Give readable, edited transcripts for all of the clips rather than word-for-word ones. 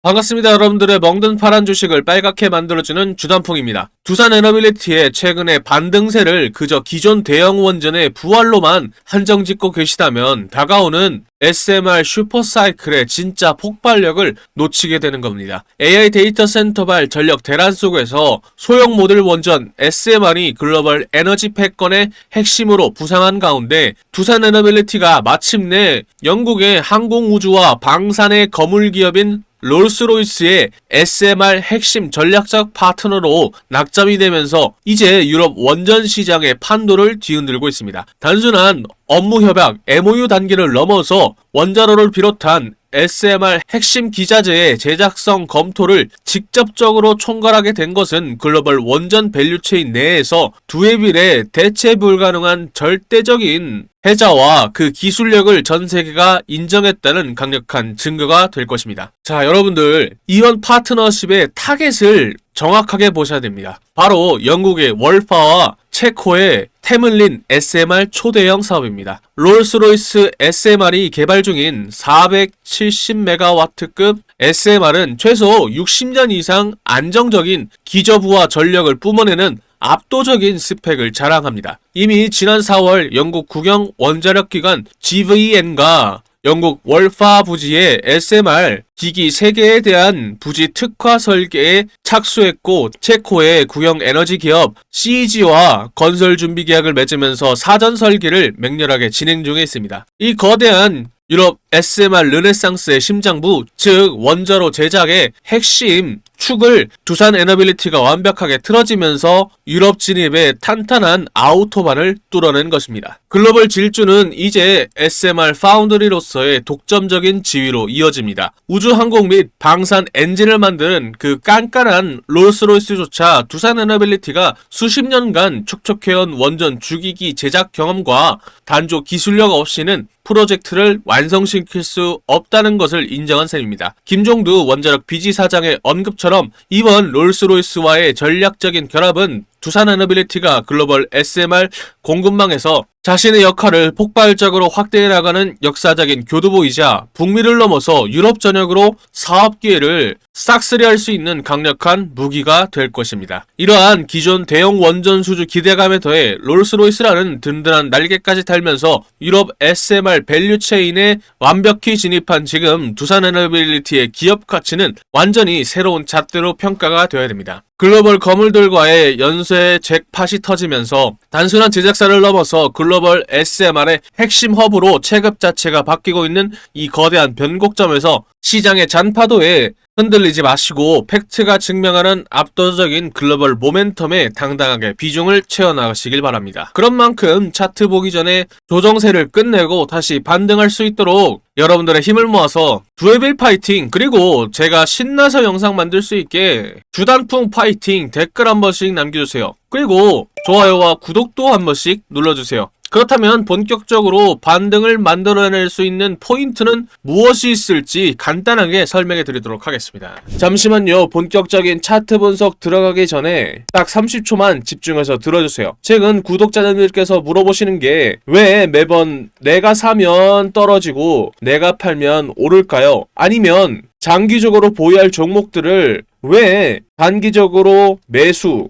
반갑습니다. 여러분들의 멍든 파란 주식을 빨갛게 만들어주는 주단풍입니다. 두산에너빌리티의 최근의 반등세를 그저 기존 대형 원전의 부활로만 한정짓고 계시다면 다가오는 SMR 슈퍼사이클의 진짜 폭발력을 놓치게 되는 겁니다. AI 데이터 센터발 전력 대란 속에서 소형 모듈 원전 SMR이 글로벌 에너지 패권의 핵심으로 부상한 가운데 두산에너빌리티가 마침내 영국의 항공우주와 방산의 거물 기업인 롤스로이스의 SMR 핵심 전략적 파트너로 낙점이 되면서 이제 유럽 원전 시장의 판도를 뒤흔들고 있습니다. 단순한 업무 협약 MOU 단계를 넘어서 원자로를 비롯한 SMR 핵심 기자재의 제작성 검토를 직접적으로 총괄하게 된 것은 글로벌 원전 밸류체인 내에서 두해 빌의 대체 불가능한 절대적인 해자와 그 기술력을 전 세계가 인정했다는 강력한 증거가 될 것입니다. 자, 여러분들 이번 파트너십의 타겟을 정확하게 보셔야 됩니다. 바로 영국의 월파와 체코의 테물린 SMR 초대형 사업입니다. 롤스로이스 SMR이 개발 중인 470메가와트급 SMR은 최소 60년 이상 안정적인 기저부하 전력을 뿜어내는 압도적인 스펙을 자랑합니다. 이미 지난 4월 영국 국영 원자력 기관 GVN과 영국 월파 부지의 SMR 기기 3개에 대한 부지 특화 설계에 착수했고, 체코의 국영 에너지 기업 CEG와 건설 준비 계약을 맺으면서 사전 설계를 맹렬하게 진행 중에 있습니다. 이 거대한 유럽 SMR 르네상스의 심장부, 즉 원자로 제작의 핵심 축을 두산에너빌리티가 완벽하게 틀어지면서 유럽 진입의 탄탄한 아우토반을 뚫어낸 것입니다. 글로벌 질주는 이제 SMR 파운드리로서의 독점적인 지위로 이어집니다. 우주항공 및 방산 엔진을 만드는 그 깐깐한 롤스로이스조차 두산에너빌리티가 수십 년간 촉촉해온 원전 주기기 제작 경험과 단조 기술력 없이는 프로젝트를 완성시킬 수 없다는 것을 인정한 셈입니다. 김종두 원자력 비지사장의 언급처럼 이번 롤스로이스와의 전략적인 결합은 두산에너빌리티가 글로벌 SMR 공급망에서 자신의 역할을 폭발적으로 확대해 나가는 역사적인 교두보이자 북미를 넘어서 유럽 전역으로 사업 기회를 싹쓸이할 수 있는 강력한 무기가 될 것입니다. 이러한 기존 대형 원전 수주 기대감에 더해 롤스로이스라는 든든한 날개까지 달면서 유럽 SMR 밸류체인에 완벽히 진입한 지금 두산에너빌리티의 기업 가치는 완전히 새로운 잣대로 평가가 되어야 됩니다. 글로벌 거물들과의 연쇄 잭팟이 터지면서 단순한 제작사를 넘어서 글로벌 SMR의 핵심 허브로 체급 자체가 바뀌고 있는 이 거대한 변곡점에서 시장의 잔파도에 흔들리지 마시고 팩트가 증명하는 압도적인 글로벌 모멘텀에 당당하게 비중을 채워나가시길 바랍니다. 그런 만큼 차트 보기 전에 조정세를 끝내고 다시 반등할 수 있도록 여러분들의 힘을 모아서 두해빌 파이팅, 그리고 제가 신나서 영상 만들 수 있게 주단풍 파이팅 댓글 한 번씩 남겨주세요. 그리고 좋아요와 구독도 한 번씩 눌러주세요. 그렇다면 본격적으로 반등을 만들어낼 수 있는 포인트는 무엇이 있을지 간단하게 설명해 드리도록 하겠습니다. 잠시만요. 본격적인 차트 분석 들어가기 전에 딱 30초만 집중해서 들어주세요. 최근 구독자님들께서 물어보시는 게 왜 매번 내가 사면 떨어지고 내가 팔면 오를까요? 아니면 장기적으로 보유할 종목들을 왜 단기적으로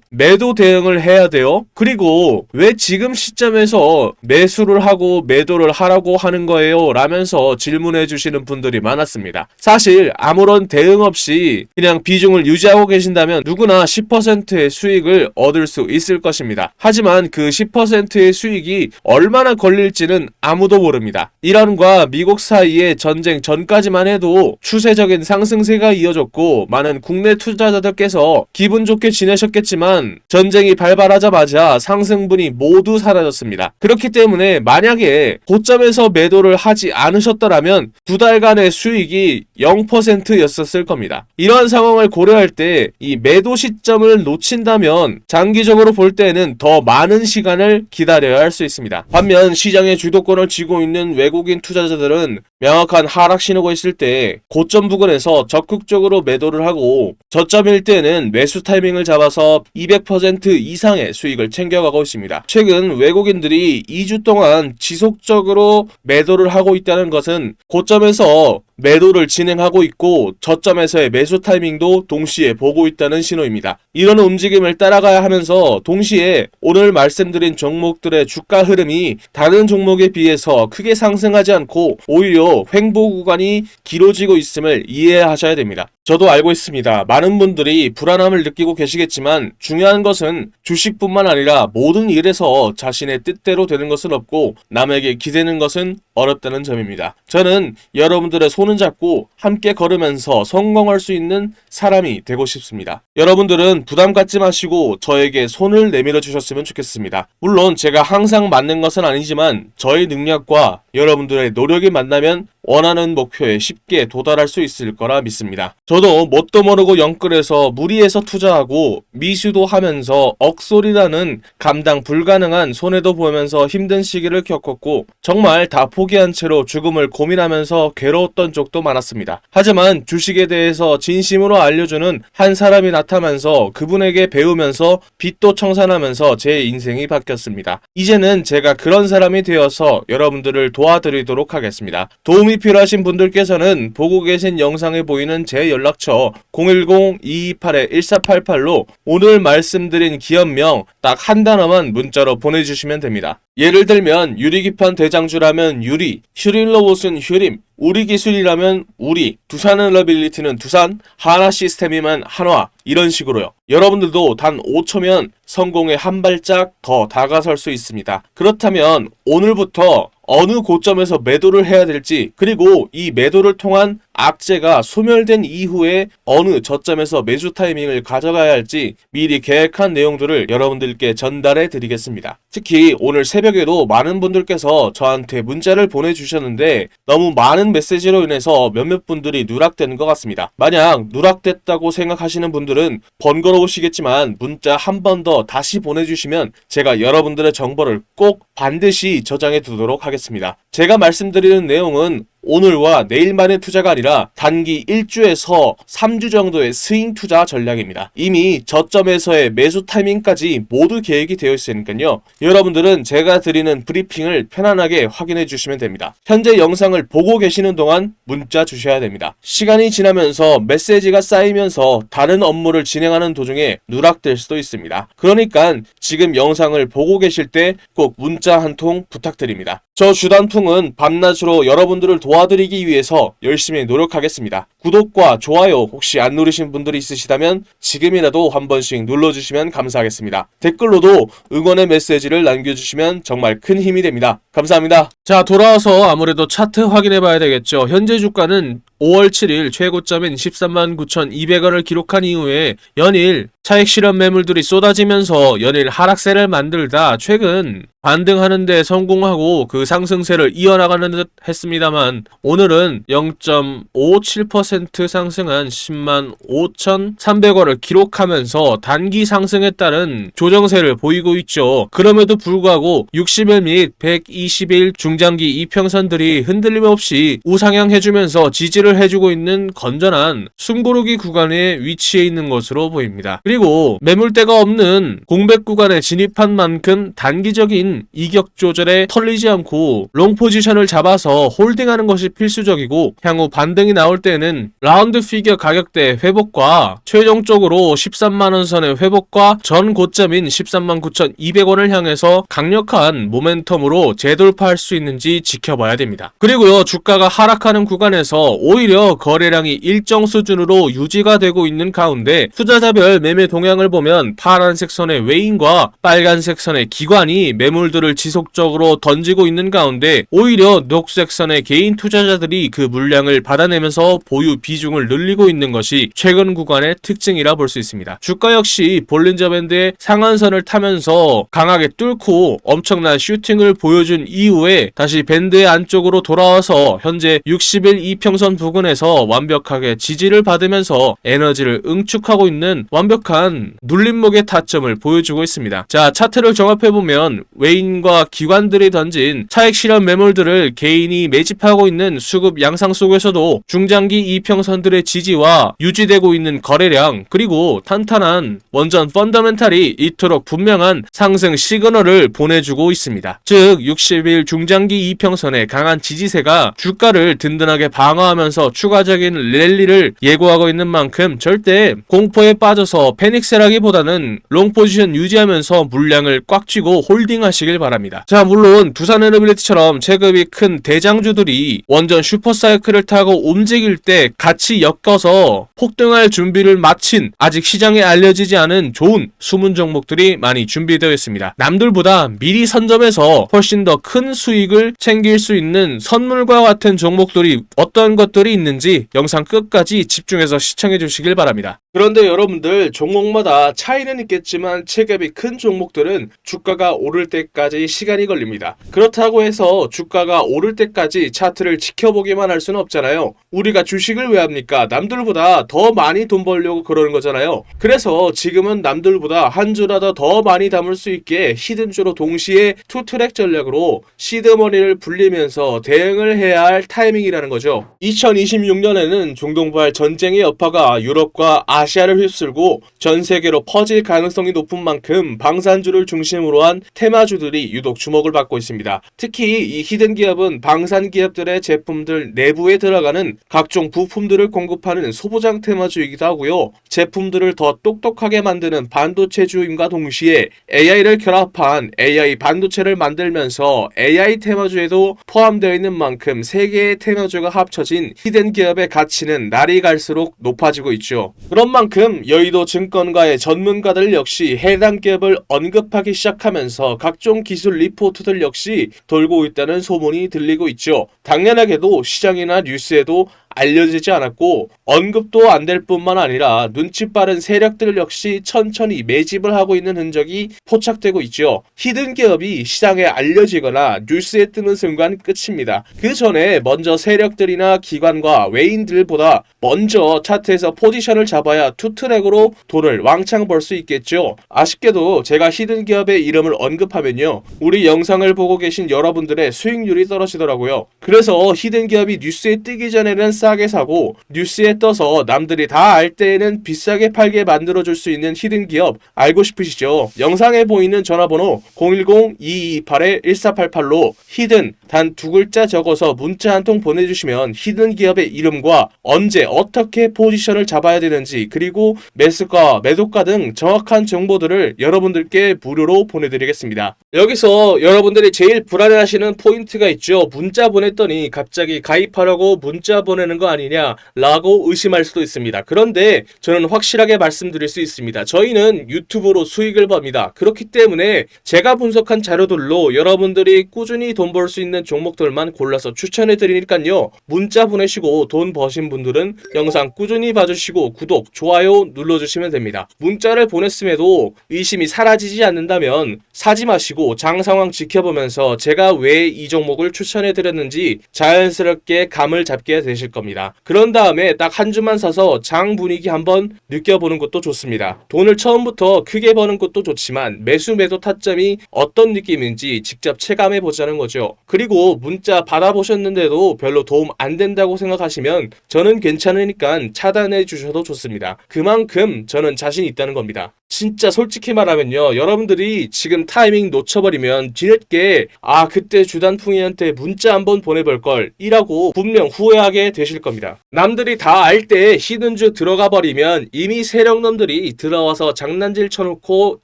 매도 대응을 해야 돼요? 그리고 왜 지금 시점에서 매수를 하고 매도를 하라고 하는 거예요? 라면서 질문해 주시는 분들이 많았습니다. 사실 아무런 대응 없이 그냥 비중을 유지하고 계신다면 누구나 10%의 수익을 얻을 수 있을 것입니다. 하지만 그 10%의 수익이 얼마나 걸릴지는 아무도 모릅니다. 이란과 미국 사이의 전쟁 전까지만 해도 추세적인 상승세가 이어졌고, 많은 국내 투자자들께서 기분 좋게 지내셨겠지만 전쟁이 발발하자마자 상승분이 모두 사라졌습니다. 그렇기 때문에 만약에 고점에서 매도를 하지 않으셨더라면 두 달간의 수익이 0%였었을 겁니다. 이러한 상황을 고려할 때 이 매도 시점을 놓친다면 장기적으로 볼 때는 더 많은 시간을 기다려야 할 수 있습니다. 반면 시장의 주도권을 쥐고 있는 외국인 투자자들은 명확한 하락 신호가 있을 때 고점 부근에서 적극적으로 매도를 하고 저점일 때는 매수 타이밍을 잡아서 200% 이상의 수익을 챙겨가고 있습니다. 최근 외국인들이 2주 동안 지속적으로 매도를 하고 있다는 것은 고점에서 매도를 진행하고 있고 저점에서의 매수 타이밍도 동시에 보고 있다는 신호입니다. 이런 움직임을 따라가야 하면서 동시에 오늘 말씀드린 종목들의 주가 흐름이 다른 종목에 비해서 크게 상승하지 않고 오히려 횡보 구간이 길어지고 있음을 이해하셔야 됩니다. 저도 알고 있습니다. 많은 분들이 불안함을 느끼고 계시겠지만 중요한 것은 주식뿐만 아니라 모든 일에서 자신의 뜻대로 되는 것은 없고 남에게 기대는 것은 어렵다는 점입니다. 저는 여러분들의 손을 잡고 함께 걸으면서 성공할 수 있는 사람이 되고 싶습니다. 여러분들은 부담 갖지 마시고 저에게 손을 내밀어 주셨으면 좋겠습니다. 물론 제가 항상 맞는 것은 아니지만 저의 능력과 여러분들의 노력이 만나면 원하는 목표에 쉽게 도달할 수 있을 거라 믿습니다. 저도 뭣도 모르고 영끌해서 무리해서 투자하고 미수도 하면서 억소리라는 감당 불가능한 손해도 보면서 힘든 시기를 겪었고 정말 다 포기한 채로 죽음을 고민하면서 괴로웠던 적도 많았습니다. 하지만 주식에 대해서 진심으로 알려주는 한 사람이 나타나면서 그분에게 배우면서 빚도 청산하면서 제 인생이 바뀌었습니다. 이제는 제가 그런 사람이 되어서 여러분들을 도와드리도록 하겠습니다. 도움이 필요하신 분들께서는 보고 계신 영상에 보이는 제 연락처 010-228-1488로 오늘 말씀드린 기업명 딱 한 단어만 문자로 보내주시면 됩니다. 예를 들면 유리기판 대장주라면 유리, 휴림로봇은 휴림, 우리기술이라면 우리, 두산을러빌리티는 두산, 하나시스템이면 한화 이런 식으로요. 여러분들도 단 5초면 성공에 한 발짝 더 다가설 수 있습니다. 그렇다면 오늘부터 어느 고점에서 매도를 해야 될지 그리고 이 매도를 통한 악재가 소멸된 이후에 어느 저점에서 매수 타이밍을 가져가야 할지 미리 계획한 내용들을 여러분들께 전달해 드리겠습니다. 특히 오늘 새벽에도 많은 분들께서 저한테 문자를 보내주셨는데 너무 많은 메시지로 인해서 몇몇 분들이 누락되는 것 같습니다. 만약 누락됐다고 생각하시는 분들은 번거로우시겠지만 문자 한 번 더 다시 보내주시면 제가 여러분들의 정보를 꼭 반드시 저장해 두도록 하겠습니다. 제가 말씀드리는 내용은 오늘과 내일만의 투자가 아니라 단기 1주에서 3주 정도의 스윙 투자 전략입니다. 이미 저점에서의 매수 타이밍까지 모두 계획이 되어 있으니까요. 여러분들은 제가 드리는 브리핑을 편안하게 확인해 주시면 됩니다. 현재 영상을 보고 계시는 동안 문자 주셔야 됩니다. 시간이 지나면서 메시지가 쌓이면서 다른 업무를 진행하는 도중에 누락될 수도 있습니다. 그러니까 지금 영상을 보고 계실 때 꼭 문자 한 통 부탁드립니다. 저 주단풍은 밤낮으로 여러분들을 도와드리기 위해서 열심히 노력하겠습니다. 구독과 좋아요 혹시 안 누르신 분들이 있으시다면 지금이라도 한 번씩 눌러주시면 감사하겠습니다. 댓글로도 응원의 메시지를 남겨주시면 정말 큰 힘이 됩니다. 감사합니다. 자, 돌아와서 아무래도 차트 확인해 봐야 되겠죠. 현재 주가는 5월 7일 최고점인 139,200원을 기록한 이후에 연일 차익 실현 매물들이 쏟아지면서 연일 하락세를 만들다 최근 반등하는 데 성공하고 그 상승세를 이어나가는 듯 했습니다만 오늘은 0.57% 상승한 105,300원을 기록하면서 단기 상승에 따른 조정세를 보이고 있죠. 그럼에도 불구하고 60일 및 120일 중장기 이평선들이 흔들림 없이 우상향 해주면서 지지를 해주고 있는 건전한 숨고르기 구간에 위치해 있는 것으로 보입니다. 그리고 매물대가 없는 공백 구간에 진입한 만큼 단기적인 이격 조절에 털리지 않고 롱 포지션을 잡아서 홀딩하는 것이 필수적이고 향후 반등이 나올 때는 라운드 피겨 가격대 회복과 최종적으로 13만원 선의 회복과 전 고점인 139,200원을 향해서 강력한 모멘텀으로 재돌파할 수 있는지 지켜봐야 됩니다. 그리고요, 주가가 하락하는 구간에서 오히려 거래량이 일정 수준으로 유지가 되고 있는 가운데 투자자별 매매 동향을 보면 파란색 선의 외인과 빨간색 선의 기관이 매물들을 지속적으로 던지고 있는 가운데 오히려 녹색 선의 개인 투자자들이 그 물량을 받아내면서 보유 비중을 늘리고 있는 것이 최근 구간의 특징이라 볼 수 있습니다. 주가 역시 볼린저 밴드의 상한선을 타면서 강하게 뚫고 엄청난 슈팅을 보여준 이후에 다시 밴드의 안쪽으로 돌아와서 현재 60일 이평선 부근에서 완벽하게 지지를 받으면서 에너지를 응축하고 있는 완벽한 눌림목의 타점을 보여주고 있습니다. 자, 차트를 종합해보면 외인과 기관들이 던진 차익 실현 매물들을 개인이 매집하고 있는 수급 양상 속에서도 중장기 이평선들의 지지와 유지되고 있는 거래량, 그리고 탄탄한 원전 펀더멘탈이 이토록 분명한 상승 시그널을 보내주고 있습니다. 즉 60일 중장기 이평선의 강한 지지세가 주가를 든든하게 방어하면서 추가적인 랠리를 예고하고 있는 만큼 절대 공포에 빠져서 패닉세라기보다는 롱 포지션 유지하면서 물량을 꽉 쥐고 홀딩하시길 바랍니다. 자, 물론 두산에너빌리티처럼 체급이 큰 대장주들이 원전 슈퍼사이클을 타고 움직일 때 같이 엮어서 폭등할 준비를 마친 아직 시장에 알려지지 않은 좋은 숨은 종목들이 많이 준비되어 있습니다. 남들보다 미리 선점해서 훨씬 더 큰 수익을 챙길 수 있는 선물과 같은 종목들이 어떤 것들이 있는지 영상 끝까지 집중해서 시청해 주시길 바랍니다. 그런데 여러분들, 종목마다 차이는 있겠지만 체급이 큰 종목들은 주가가 오를 때까지 시간이 걸립니다. 그렇다고 해서 주가가 오를 때까지 차트를 지켜보기만 할 수는 없잖아요. 우리가 주식을 왜 합니까? 남들보다 더 많이 돈 벌려고 그러는 거잖아요. 그래서 지금은 남들보다 한 주라도 더 많이 담을 수 있게 히든주로 동시에 투트랙 전략으로 시드머니를 불리면서 대응을 해야 할 타이밍이라는 거죠. 2026년에는 중동발 전쟁의 여파가 유럽과 아시아를 휩쓸고 전 세계로 퍼질 가능성이 높은 만큼 방산주를 중심으로 한 테마주들이 유독 주목을 받고 있습니다. 특히 이 히든 기업은 방산 기업들의 제품들 내부에 들어가는 각종 부품들을 공급하는 소부장 테마주이기도 하고요. 제품들을 더 똑똑하게 만드는 반도체주임과 동시에 AI를 결합한 AI 반도체를 만들면서 AI 테마주에도 포함되어 있는 만큼 세 개의 테마주가 합쳐진 히든 기업의 가치는 날이 갈수록 높아지고 있죠. 그런 만큼 여의도 증권가의 전문가들 역시 해당 기업을 언급하기 시작하면서 각종 기술 리포트들 역시 돌고 있다는 소문이 들리고 있죠. 당연하게도 시장이나 뉴스에도 알려지지 않았고 언급도 안 될 뿐만 아니라 눈치 빠른 세력들 역시 천천히 매집을 하고 있는 흔적이 포착되고 있죠. 히든 기업이 시장에 알려지거나 뉴스에 뜨는 순간 끝입니다. 그 전에 먼저 세력들이나 기관과 외인들보다 먼저 차트에서 포지션을 잡아야 투트랙으로 돈을 왕창 벌 수 있겠죠. 아쉽게도 제가 히든 기업의 이름을 언급하면요, 우리 영상을 보고 계신 여러분들의 수익률이 떨어지더라고요. 그래서 히든 기업이 뉴스에 뜨기 전에는 싸게 사고 뉴스에 떠서 남들이 다 알 때에는 비싸게 팔게 만들어줄 수 있는 히든 기업 알고 싶으시죠? 영상에 보이는 전화번호 010-2228-1488로 히든 단 두 글자 적어서 문자 한 통 보내주시면 히든 기업의 이름과 언제 어떻게 포지션을 잡아야 되는지, 그리고 매수가 매도가 등 정확한 정보들을 여러분들께 무료로 보내드리겠습니다. 여기서 여러분들이 제일 불안해하시는 포인트가 있죠. 문자 보냈더니 갑자기 가입하라고 문자 보내는 거 아니냐 라고 의심할 수도 있습니다. 그런데 저는 확실하게 말씀드릴 수 있습니다. 저희는 유튜브로 수익을 법니다. 그렇기 때문에 제가 분석한 자료들로 여러분들이 꾸준히 돈 벌 수 있는 종목들만 골라서 추천해 드리니까요, 문자 보내시고 돈 버신 분들은 영상 꾸준히 봐주시고 구독, 좋아요 눌러주시면 됩니다. 문자를 보냈음에도 의심이 사라지지 않는다면 사지 마시고 장 상황 지켜보면서 제가 왜 이 종목을 추천해 드렸는지 자연스럽게 감을 잡게 되실 겁니다. 그런 다음에 딱 한 주만 사서 장 분위기 한번 느껴보는 것도 좋습니다. 돈을 처음부터 크게 버는 것도 좋지만 매수 매도 타점이 어떤 느낌인지 직접 체감해 보자는 거죠. 그리고 문자 받아보셨는데도 별로 도움 안 된다고 생각하시면 저는 괜찮으니까 차단해 주셔도 좋습니다. 그만큼 저는 자신 있다는 겁니다. 진짜 솔직히 말하면요, 여러분들이 지금 타이밍 놓쳐버리면 뒤늦게 그때 주단풍이한테 문자 한번 보내볼걸 이라고 분명 후회하게 되실 겁니다. 남들이 다 알 때 히든주 들어가 버리면 이미 세력놈들이 들어와서 장난질 쳐놓고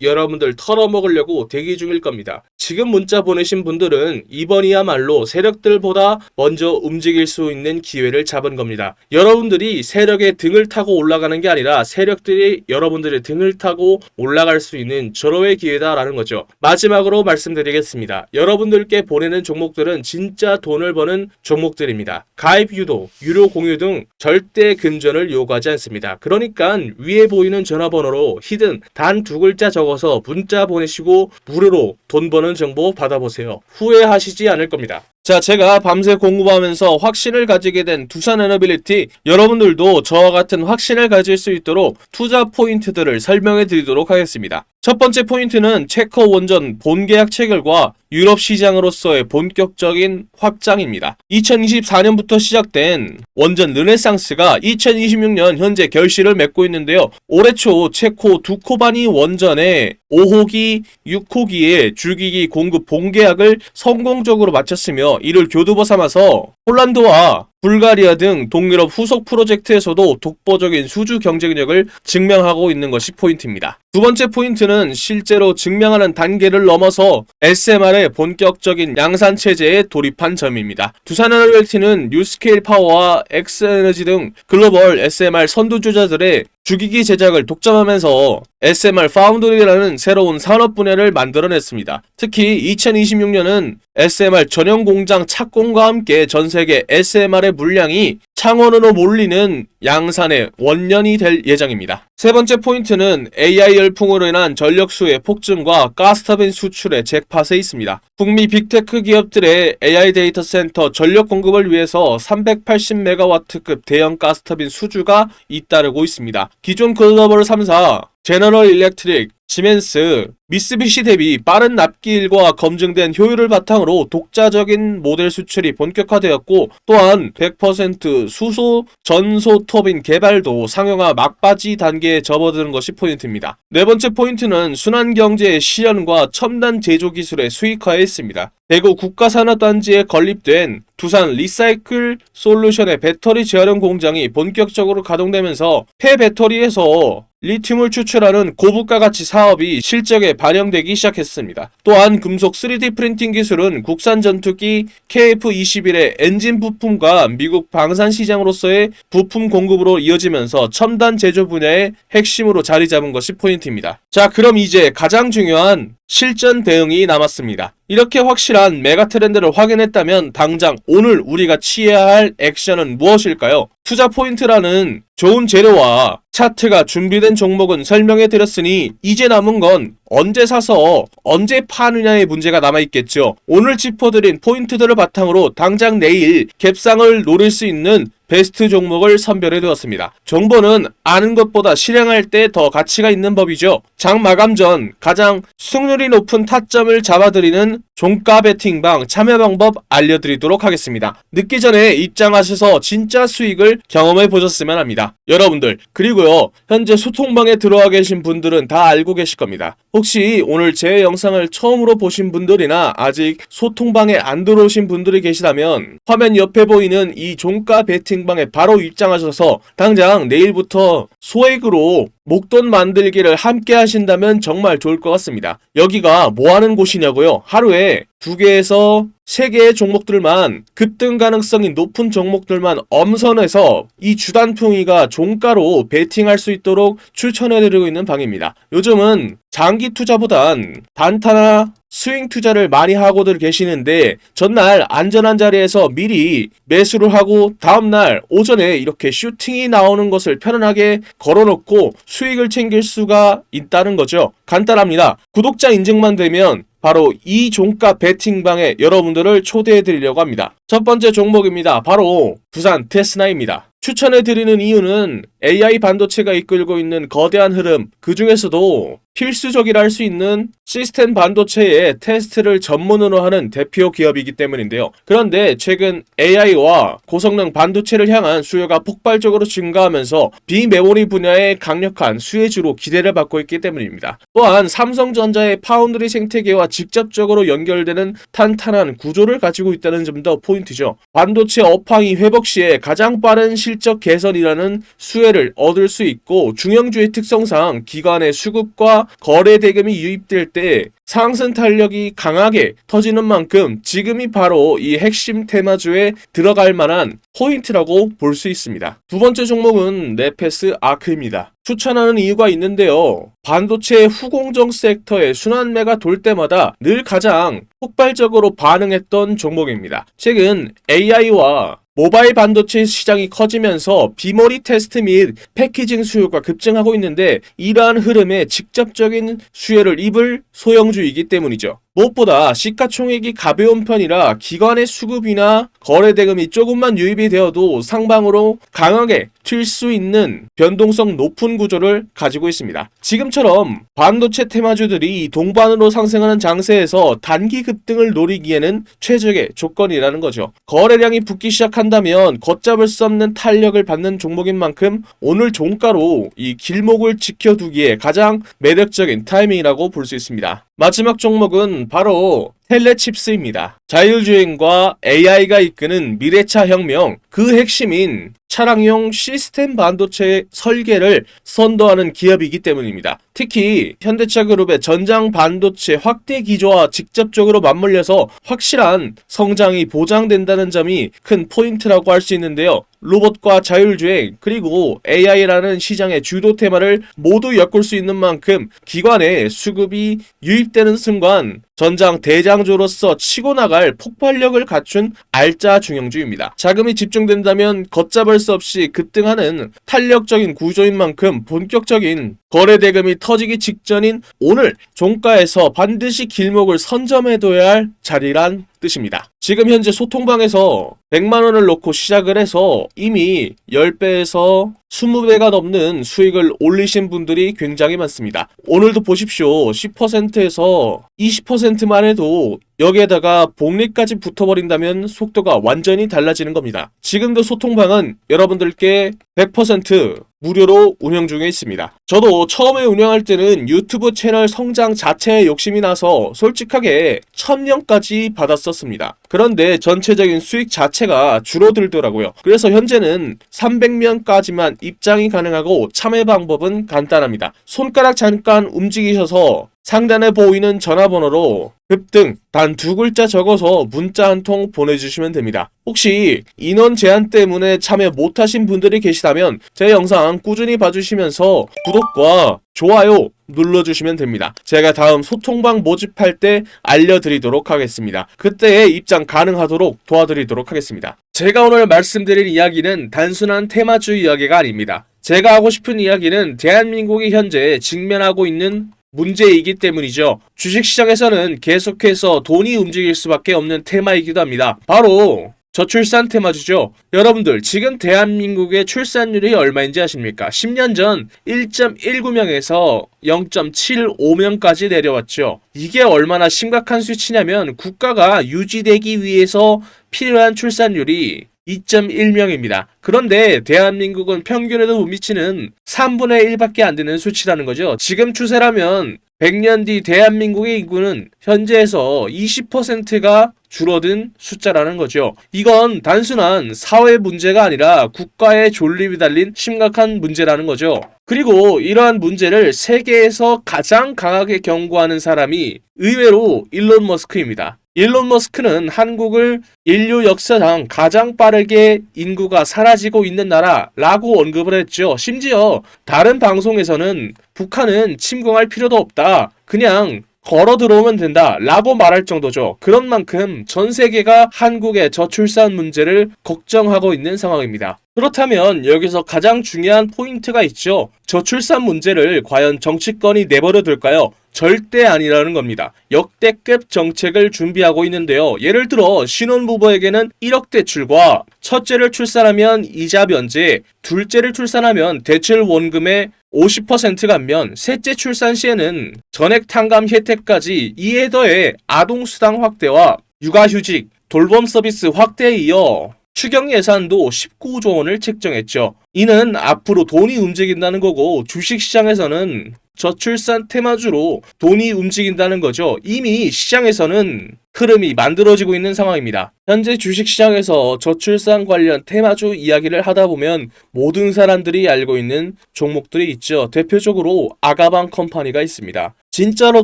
여러분들 털어먹으려고 대기 중일 겁니다. 지금 문자 보내신 분들은 이번이야말로 세력들보다 먼저 움직일 수 있는 기회를 잡은 겁니다. 여러분들이 세력의 등을 타고 올라가는 게 아니라 세력들이 여러분들의 등을 타고 올라갈 수 있는 절호의 기회다라는 거죠. 마지막으로 말씀드리겠습니다. 여러분들께 보내는 종목들은 진짜 돈을 버는 종목들입니다. 가입 유도, 유료 공유 등 절대 금전을 요구하지 않습니다. 그러니까 위에 보이는 전화번호로 히든 단 두 글자 적어서 문자 보내시고 무료로 돈 버는 정보 받아보세요. 후회하시지 않을 겁니다. 자, 제가 밤새 공부하면서 확신을 가지게 된 두산에너빌리티, 여러분들도 저와 같은 확신을 가질 수 있도록 투자 포인트들을 설명해 드리도록 하겠습니다. 첫 번째 포인트는 체커 원전 본계약 체결과 유럽 시장으로서의 본격적인 확장입니다. 2024년부터 시작된 원전 르네상스가 2026년 현재 결실을 맺고 있는데요. 올해 초 체코 두코바니 원전의 5호기, 6호기의 주기기 공급 본계약을 성공적으로 마쳤으며 이를 교두보 삼아서 폴란드와 불가리아 등 동유럽 후속 프로젝트에서도 독보적인 수주 경쟁력을 증명하고 있는 것이 포인트입니다. 두 번째 포인트는 실제로 증명하는 단계를 넘어서 SMR의 본격적인 양산 체제에 돌입한 점입니다. 두산에너빌리티는 뉴스케일 파워와 엑스에너지 등 글로벌 SMR 선두주자들의 주기기 제작을 독점하면서 SMR 파운드리라는 새로운 산업 분야를 만들어냈습니다. 특히 2026년은 SMR 전용 공장 착공과 함께 전 세계 SMR의 물량이 창원으로 몰리는 양산의 원년이 될 예정입니다. 세 번째 포인트는 AI 열풍으로 인한 전력 수요의 폭증과 가스터빈 수출의 잭팟에 있습니다. 북미 빅테크 기업들의 AI 데이터 센터 전력 공급을 위해서 380메가와트급 대형 가스터빈 수주가 잇따르고 있습니다. 기존 글로벌 3사 제너럴 일렉트릭, 시멘스, 미쓰비시 대비 빠른 납기일과 검증된 효율을 바탕으로 독자적인 모델 수출이 본격화되었고 또한 100% 수소 전소 터빈 개발도 상용화 막바지 단계에 접어드는 것이 포인트입니다. 네 번째 포인트는 순환경제의 실현과 첨단 제조기술의 수익화에 있습니다. 대구 국가산업단지에 건립된 두산 리사이클 솔루션의 배터리 재활용 공장이 본격적으로 가동되면서 폐배터리에서 리튬을 추출하는 고부가 가치 사업이 실적에 반영되기 시작했습니다. 또한 금속 3D 프린팅 기술은 국산 전투기 KF-21의 엔진 부품과 미국 방산 시장으로서의 부품 공급으로 이어지면서 첨단 제조 분야의 핵심으로 자리 잡은 것이 포인트입니다. 자, 그럼 이제 가장 중요한 실전 대응이 남았습니다. 이렇게 확실한 메가 트렌드를 확인했다면 당장 오늘 우리가 취해야 할 액션은 무엇일까요? 투자 포인트라는 좋은 재료와 차트가 준비된 종목은 설명해 드렸으니 이제 남은 건 언제 사서 언제 파느냐의 문제가 남아있겠죠. 오늘 짚어드린 포인트들을 바탕으로 당장 내일 갭상을 노릴 수 있는 베스트 종목을 선별해 두었습니다. 정보는 아는 것보다 실행할 때 더 가치가 있는 법이죠. 장 마감 전 가장 승률이 높은 타점을 잡아드리는 종가 베팅방 참여 방법 알려드리도록 하겠습니다. 늦기 전에 입장하셔서 진짜 수익을 경험해 보셨으면 합니다. 여러분들, 그리고요, 현재 소통방에 들어와 계신 분들은 다 알고 계실 겁니다. 혹시 오늘 제 영상을 처음으로 보신 분들이나 아직 소통방에 안 들어오신 분들이 계시다면 화면 옆에 보이는 이 종가 베팅방에 바로 입장하셔서 당장 내일부터 소액으로 목돈 만들기를 함께 하신다면 정말 좋을 것 같습니다. 여기가 뭐 하는 곳이냐고요? 하루에 2개에서 3개의 종목들만, 급등 가능성이 높은 종목들만 엄선해서 이 주단풍이가 종가로 베팅할 수 있도록 추천해드리고 있는 방입니다. 요즘은 장기 투자보단 단타나 스윙 투자를 많이 하고들 계시는데 전날 안전한 자리에서 미리 매수를 하고 다음날 오전에 이렇게 슈팅이 나오는 것을 편안하게 걸어놓고 수익을 챙길 수가 있다는 거죠. 간단합니다. 구독자 인증만 되면 바로 이 종가 베팅방에 여러분들을 초대해 드리려고 합니다. 첫 번째 종목입니다. 바로 두산 테스나입니다. 추천해드리는 이유는 AI 반도체가 이끌고 있는 거대한 흐름, 그 중에서도 필수적이라 할 수 있는 시스템 반도체의 테스트를 전문으로 하는 대표 기업이기 때문인데요. 그런데 최근 AI와 고성능 반도체를 향한 수요가 폭발적으로 증가하면서 비메모리 분야의 강력한 수혜주로 기대를 받고 있기 때문입니다. 또한 삼성전자의 파운드리 생태계와 직접적으로 연결되는 탄탄한 구조를 가지고 있다는 점도 포인트죠. 반도체 업황이 회복 시에 가장 빠른 실적 개선이라는 수혜를 얻을 수 있고 중형주의 특성상 기관의 수급과 거래 대금이 유입될 때 상승 탄력이 강하게 터지는 만큼 지금이 바로 이 핵심 테마주에 들어갈 만한 포인트라고 볼 수 있습니다. 두 번째 종목은 네페스 아크입니다. 추천하는 이유가 있는데요. 반도체 후공정 섹터의 순환매가 돌 때마다 늘 가장 폭발적으로 반응했던 종목입니다. 최근 AI와 모바일 반도체 시장이 커지면서 비머리 테스트 및 패키징 수요가 급증하고 있는데 이러한 흐름에 직접적인 수혜를 입을 소형주이기 때문이죠. 무엇보다 시가총액이 가벼운 편이라 기관의 수급이나 거래 대금이 조금만 유입이 되어도 상방으로 강하게 튈 수 있는 변동성 높은 구조를 가지고 있습니다. 지금처럼 반도체 테마주들이 동반으로 상승하는 장세에서 단기 급등을 노리기에는 최적의 조건이라는 거죠. 거래량이 붙기 시작한다면 걷잡을 수 없는 탄력을 받는 종목인 만큼 오늘 종가로 이 길목을 지켜두기에 가장 매력적인 타이밍이라고 볼 수 있습니다. 마지막 종목은 바로 텔레칩스입니다. 자율주행과 AI가 이끄는 미래차 혁명, 그 핵심인 차량용 시스템 반도체 설계를 선도하는 기업이기 때문입니다. 특히 현대차그룹의 전장 반도체 확대 기조와 직접적으로 맞물려서 확실한 성장이 보장된다는 점이 큰 포인트라고 할 수 있는데요. 로봇과 자율주행 그리고 AI라는 시장의 주도 테마를 모두 엮을 수 있는 만큼 기관의 수급이 유입되는 순간 전장 대장주로서 치고 나갈 폭발력을 갖춘 알짜 중형주입니다. 자금이 집중된다면 걷잡을 수 없이 급등하는 탄력적인 구조인 만큼 본격적인 거래 대금이 터지기 직전인 오늘 종가에서 반드시 길목을 선점해둬야 할 자리란 뜻입니다. 지금 현재 소통방에서 100만원을 놓고 시작을 해서 이미 10배에서 20배가 넘는 수익을 올리신 분들이 굉장히 많습니다. 오늘도 보십시오. 10%에서 20%만 해도 여기에다가 복리까지 붙어버린다면 속도가 완전히 달라지는 겁니다. 지금도 소통방은 여러분들께 100% 무료로 운영 중에 있습니다. 저도 처음에 운영할 때는 유튜브 채널 성장 자체에 욕심이 나서 솔직하게 1000명까지 받았었습니다. 그런데 전체적인 수익 자체가 줄어들더라고요. 그래서 현재는 300명까지만 입장이 가능하고 참여 방법은 간단합니다. 손가락 잠깐 움직이셔서 상단에 보이는 전화번호로 급등 단 2글자 적어서 문자 한 통 보내주시면 됩니다. 혹시 인원 제한 때문에 참여 못하신 분들이 계시다면 제 영상 꾸준히 봐주시면서 구독과 좋아요 눌러주시면 됩니다. 제가 다음 소통방 모집할 때 알려드리도록 하겠습니다. 그때에 입장 가능하도록 도와드리도록 하겠습니다. 제가 오늘 말씀드릴 이야기는 단순한 테마주 이야기가 아닙니다. 제가 하고 싶은 이야기는 대한민국이 현재 직면하고 있는 문제이기 때문이죠. 주식시장에서는 계속해서 돈이 움직일 수밖에 없는 테마이기도 합니다. 바로 저출산 테마주죠. 여러분들 지금 대한민국의 출산율이 얼마인지 아십니까? 10년 전 1.19명에서 0.75명까지 내려왔죠. 이게 얼마나 심각한 수치냐면 국가가 유지되기 위해서 필요한 출산율이 2.1명입니다. 그런데 대한민국은 평균에도 못 미치는 3분의 1밖에 안 되는 수치라는 거죠. 지금 추세라면 100년 뒤 대한민국의 인구는 현재에서 20%가 줄어든 숫자라는 거죠. 이건 단순한 사회 문제가 아니라 국가의 존립이 달린 심각한 문제라는 거죠. 그리고 이러한 문제를 세계에서 가장 강하게 경고하는 사람이 의외로 일론 머스크입니다. 일론 머스크는 한국을 인류 역사상 가장 빠르게 인구가 사라지고 있는 나라라고 언급을 했죠. 심지어 다른 방송에서는 북한은 침공할 필요도 없다. 그냥 걸어 들어오면 된다 라고 말할 정도죠. 그런 만큼 전 세계가 한국의 저출산 문제를 걱정하고 있는 상황입니다. 그렇다면 여기서 가장 중요한 포인트가 있죠. 저출산 문제를 과연 정치권이 내버려 둘까요? 절대 아니라는 겁니다. 역대급 정책을 준비하고 있는데요. 예를 들어 신혼부부에게는 1억 대출과 첫째를 출산하면 이자 면제, 둘째를 출산하면 대출 원금의 50% 감면, 셋째 출산 시에는 전액 탕감 혜택까지, 이에 더해 아동수당 확대와 육아휴직, 돌봄 서비스 확대에 이어 추경 예산도 19조 원을 책정했죠. 이는 앞으로 돈이 움직인다는 거고 주식시장에서는 저출산 테마주로 돈이 움직인다는 거죠. 이미 시장에서는 흐름이 만들어지고 있는 상황입니다. 현재 주식시장에서 저출산 관련 테마주 이야기를 하다 보면 모든 사람들이 알고 있는 종목들이 있죠. 대표적으로 아가방 컴퍼니가 있습니다. 진짜로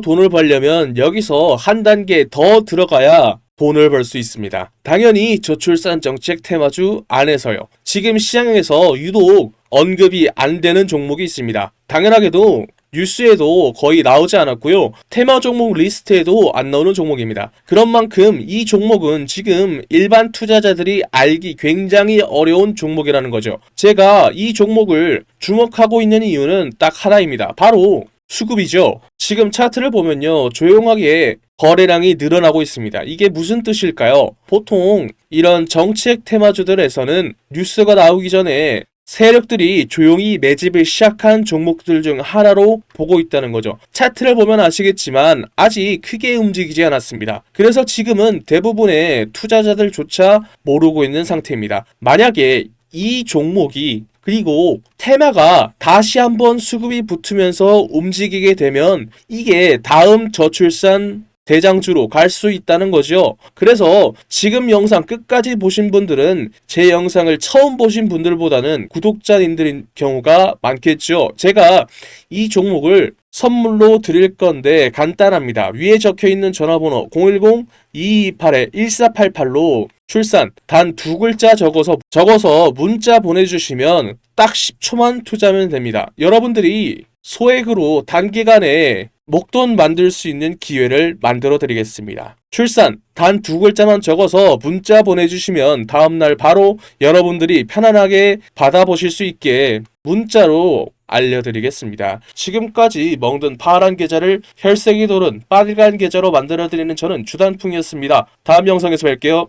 돈을 벌려면 여기서 한 단계 더 들어가야 돈을 벌 수 있습니다. 당연히 저출산 정책 테마주 안에서요. 지금 시장에서 유독 언급이 안 되는 종목이 있습니다. 당연하게도 뉴스에도 거의 나오지 않았고요. 테마 종목 리스트에도 안 나오는 종목입니다. 그런 만큼 이 종목은 지금 일반 투자자들이 알기 굉장히 어려운 종목이라는 거죠. 제가 이 종목을 주목하고 있는 이유는 딱 하나입니다. 바로 수급이죠. 지금 차트를 보면요. 조용하게 거래량이 늘어나고 있습니다. 이게 무슨 뜻일까요? 보통 이런 정책 테마주들에서는 뉴스가 나오기 전에 세력들이 조용히 매집을 시작한 종목들 중 하나로 보고 있다는 거죠. 차트를 보면 아시겠지만 아직 크게 움직이지 않았습니다. 그래서 지금은 대부분의 투자자들조차 모르고 있는 상태입니다. 만약에 이 종목이 그리고 테마가 다시 한번 수급이 붙으면서 움직이게 되면 이게 다음 저출산 대장주로 갈 수 있다는 거죠. 그래서 지금 영상 끝까지 보신 분들은 제 영상을 처음 보신 분들보다는 구독자님들인 경우가 많겠죠. 제가 이 종목을 선물로 드릴 건데 간단합니다. 위에 적혀 있는 전화번호 010-228-1488로 출산 단 두 글자 적어서 문자 보내주시면 딱 10초만 투자하면 됩니다. 여러분들이 소액으로 단기간에 목돈 만들 수 있는 기회를 만들어 드리겠습니다. 출산 단 두 글자만 적어서 문자 보내주시면 다음날 바로 여러분들이 편안하게 받아보실 수 있게 문자로 알려드리겠습니다. 지금까지 먹는 파란 계좌를 혈색이 도는 빨간 계좌로 만들어드리는 저는 주단풍이었습니다. 다음 영상에서 뵐게요.